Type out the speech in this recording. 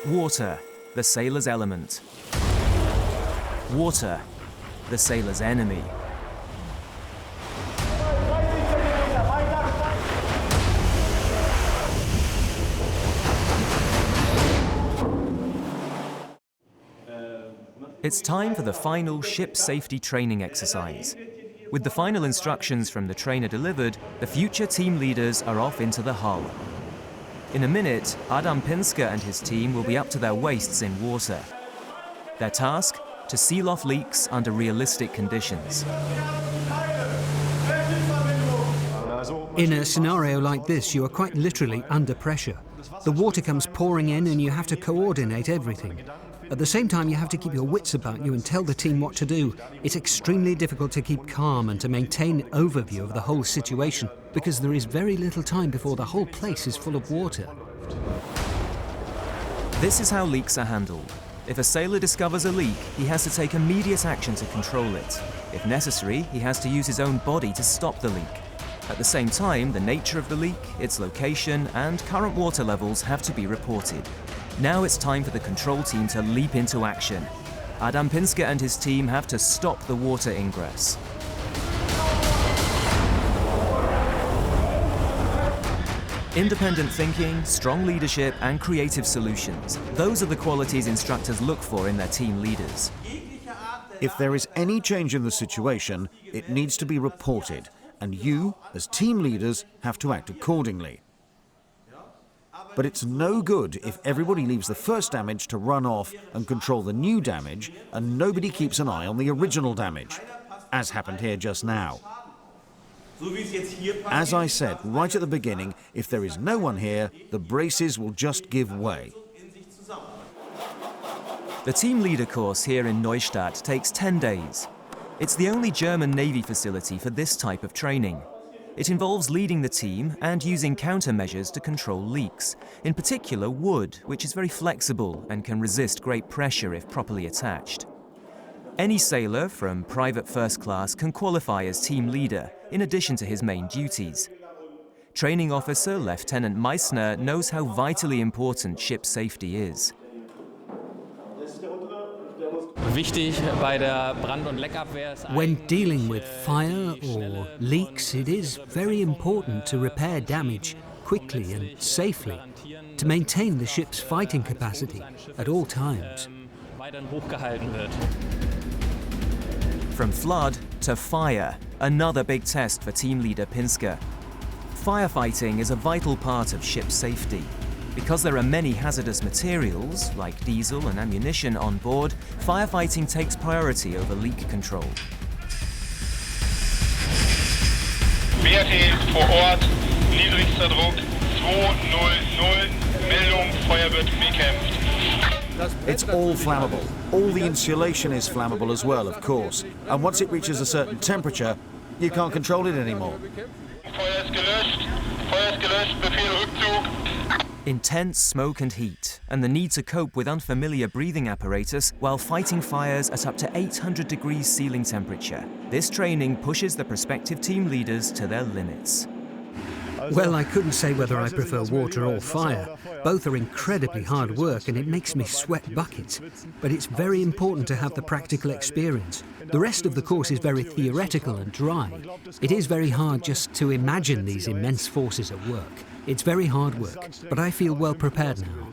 Water, the sailor's element. Water, the sailor's enemy. It's time for the final ship safety training exercise. With the final instructions from the trainer delivered, the future team leaders are off into the hull. In a minute, Adam Pinsker and his team will be up to their waists in water. Their task? To seal off leaks under realistic conditions. In a scenario like this, you are quite literally under pressure. The water comes pouring in and you have to coordinate everything. At the same time, you have to keep your wits about you and tell the team what to do. It's extremely difficult to keep calm and to maintain an overview of the whole situation, because there is very little time before the whole place is full of water. This is how leaks are handled. If a sailor discovers a leak, he has to take immediate action to control it. If necessary, he has to use his own body to stop the leak. At the same time, the nature of the leak, its location, and current water levels have to be reported. Now it's time for the control team to leap into action. Adam Pinsker and his team have to stop the water ingress. Independent thinking, strong leadership, and creative solutions. Those are the qualities instructors look for in their team leaders. If there is any change in the situation, it needs to be reported, and you, as team leaders, have to act accordingly. But it's no good if everybody leaves the first damage to run off and control the new damage, and nobody keeps an eye on the original damage, as happened here just now. As I said right at the beginning, if there is no one here, the braces will just give way. The team leader course here in Neustadt takes 10 days. It's the only German Navy facility for this type of training. It involves leading the team and using countermeasures to control leaks, in particular wood, which is very flexible and can resist great pressure if properly attached. Any sailor from private first class can qualify as team leader, in addition to his main duties. Training officer Lieutenant Meissner knows how vitally important ship safety is. When dealing with fire or leaks, it is very important to repair damage quickly and safely, to maintain the ship's fighting capacity at all times. From flood to fire, another big test for team leader Pinsker. Firefighting is a vital part of ship safety. Because there are many hazardous materials, like diesel and ammunition on board, firefighting takes priority over leak control. Werte vor Ort, niedrigster Druck 200, Meldung, Feuer wird bekämpft. It's all flammable. All the insulation is flammable as well, of course. And once it reaches a certain temperature, you can't control it anymore. Feuer ist gelöscht, Befehl Rückzug. Intense smoke and heat, and the need to cope with unfamiliar breathing apparatus while fighting fires at up to 800 degrees ceiling temperature. This training pushes the prospective team leaders to their limits. Well, I couldn't say whether I prefer water or fire. Both are incredibly hard work and it makes me sweat buckets. But it's very important to have the practical experience. The rest of the course is very theoretical and dry. It is very hard just to imagine these immense forces at work. It's very hard work, but I feel well prepared now.